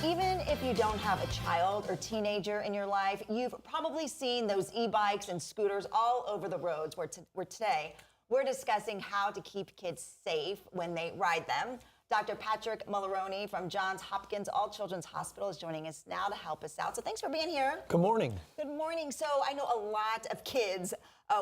Even if you don't have a child or teenager in your life, you've probably seen those e-bikes and scooters all over the roads where today we're discussing how to keep kids safe when they ride them. Dr. Patrick Mulroney from Johns Hopkins All Children's Hospital is joining us now to help us out. So thanks for being here. Good morning. Good morning. So I know a lot of kids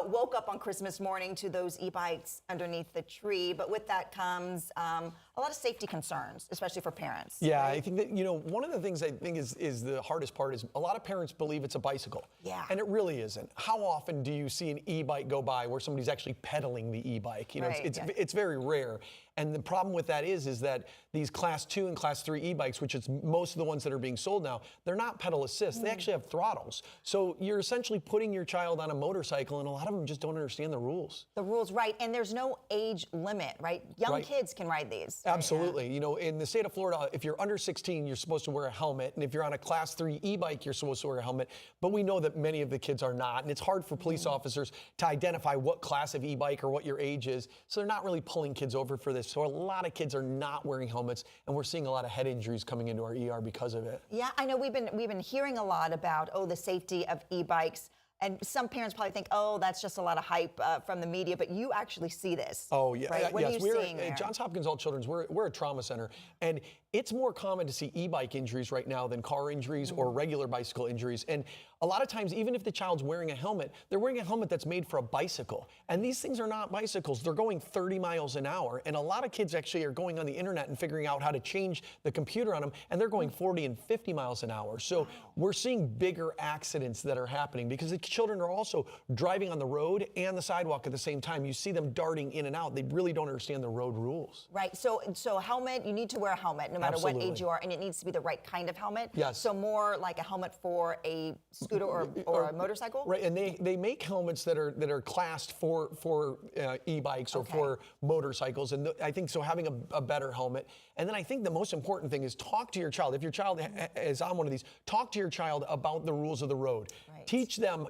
woke up on Christmas morning to those e-bikes underneath the tree, but with that comes a lot of safety concerns, especially for parents. Yeah, right? I think that, one of the things I think is the hardest part is a lot of parents believe it's a bicycle. Yeah. And it really isn't. How often do you see an e-bike go by where somebody's actually pedaling the e-bike? Right, It's very rare. And the problem with that is that these class 2 and class 3 e-bikes, which is most of the ones that are being sold now, they're not pedal assist. They actually have throttles. So you're essentially putting your child on a motorcycle, and a lot of them just don't understand the rules. The rules, right. And there's no age limit, right? Young kids can ride these. Absolutely. Right? Yeah. In the state of Florida, if you're under 16, you're supposed to wear a helmet. And if you're on a class 3 e-bike, you're supposed to wear a helmet. But we know that many of the kids are not. And it's hard for police officers to identify what class of e-bike or what your age is. So they're not really pulling kids over for this. So a lot of kids are not wearing helmets, and we're seeing a lot of head injuries coming into our ER because of it. Yeah, I know we've been hearing a lot about, the safety of e-bikes. And some parents probably think, that's just a lot of hype from the media, but you actually see this. Oh, yeah. Right? What are you seeing there? At Johns Hopkins All Children's, we're a trauma center, and it's more common to see e-bike injuries right now than car injuries or regular bicycle injuries. And a lot of times, even if the child's wearing a helmet, they're wearing a helmet that's made for a bicycle. And these things are not bicycles. They're going 30 miles an hour. And a lot of kids actually are going on the internet and figuring out how to change the computer on them, and they're going 40 and 50 miles an hour. So we're seeing bigger accidents that are happening because the children are also driving on the road and the sidewalk at the same time. You see them darting in and out. They really don't understand the road rules. Right. So helmet, you need to wear a helmet no matter what age you are, and it needs to be the right kind of helmet. Yes. So more like a helmet for a scooter or a motorcycle. Right. And they make helmets that are classed for e-bikes or for motorcycles. And I think so having a better helmet. And then I think the most important thing is talk to your child. If your child is on one of these, talk to your child about the rules of the road. Right. Teach them,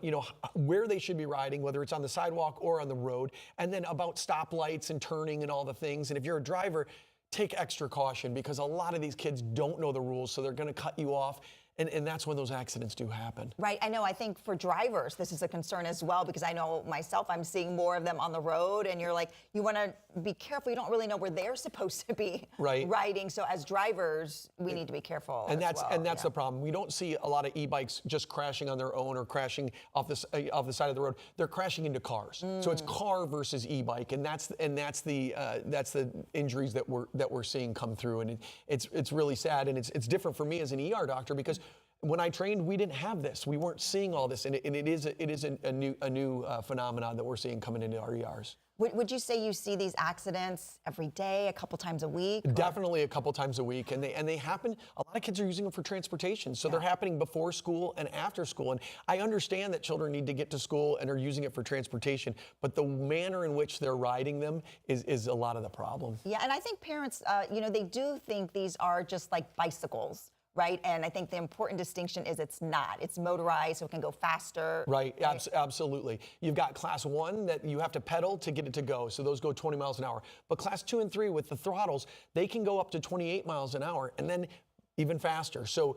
where they should be riding, whether it's on the sidewalk or on the road, and then about stoplights and turning and all the things. And if you're a driver, take extra caution because a lot of these kids don't know the rules, so they're going to cut you off. And that's when those accidents do happen. Right. I know. I think for drivers, this is a concern as well, because I know myself, I'm seeing more of them on the road, and you're like, you want to be careful. You don't really know where they're supposed to be riding. So as drivers, we need to be careful. And that's the problem. We don't see a lot of e-bikes just crashing on their own or crashing off the side of the road. They're crashing into cars. So it's car versus e-bike, and that's the injuries that we're seeing come through. And it's really sad, and it's different for me as an ER doctor because when I trained, we didn't have this. We weren't seeing all this, and it is a new phenomenon that we're seeing coming into our ERs. Would you say you see these accidents every day, a couple times a week? Definitely a couple times a week, and they happen. A lot of kids are using them for transportation, so they're happening before school and after school. And I understand that children need to get to school and are using it for transportation, but the manner in which they're riding them is a lot of the problem. Yeah, and I think parents, they do think these are just like bicycles. Right, and I think the important distinction is it's not. It's motorized, so it can go faster. Right. Absolutely. You've got class 1 that you have to pedal to get it to go, so those go 20 miles an hour. But class 2 and 3 with the throttles, they can go up to 28 miles an hour, and then even faster. So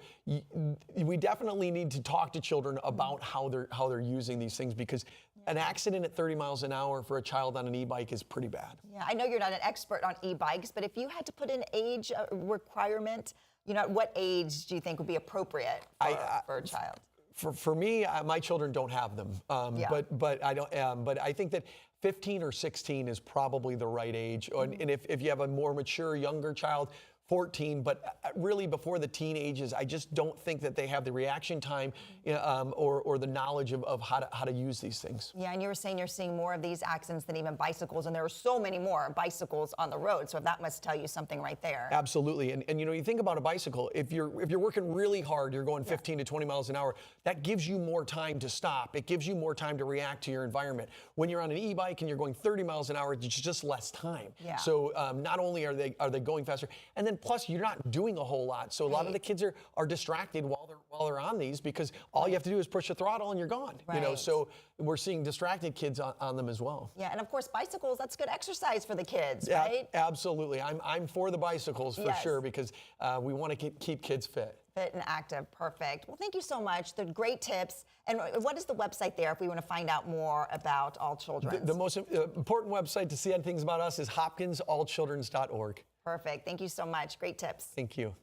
we definitely need to talk to children about how they're using these things, because an accident at 30 miles an hour for a child on an e-bike is pretty bad. Yeah, I know you're not an expert on e-bikes, but if you had to put an age requirement, what age do you think would be appropriate for a child? For me, my children don't have them, but I don't. But I think that 15 or 16 is probably the right age. And if you have a more mature, younger child, 14, but really before the teen ages, I just don't think that they have the reaction time or the knowledge of how to use these things. Yeah, and you were saying you're seeing more of these accidents than even bicycles, and there are so many more bicycles on the road, so that must tell you something right there. Absolutely, and you think about a bicycle, if you're working really hard, you're going 15 to 20 miles an hour, that gives you more time to stop. It gives you more time to react to your environment. When you're on an e-bike and you're going 30 miles an hour, it's just less time. Yeah. So not only are they going faster, and then plus you're not doing a whole lot. So a lot of the kids are distracted while they're on these, because all you have to do is push the throttle and you're gone. Right. So we're seeing distracted kids on them as well. Yeah, and of course bicycles, that's good exercise for the kids, right? Absolutely. I'm for the bicycles for sure, because we want to keep kids fit. Fit and active, perfect. Well, thank you so much. They're great tips. And what is the website there if we want to find out more about All Children? The most important website to see things about us is hopkinsallchildrens.org. Perfect. Thank you so much. Great tips. Thank you.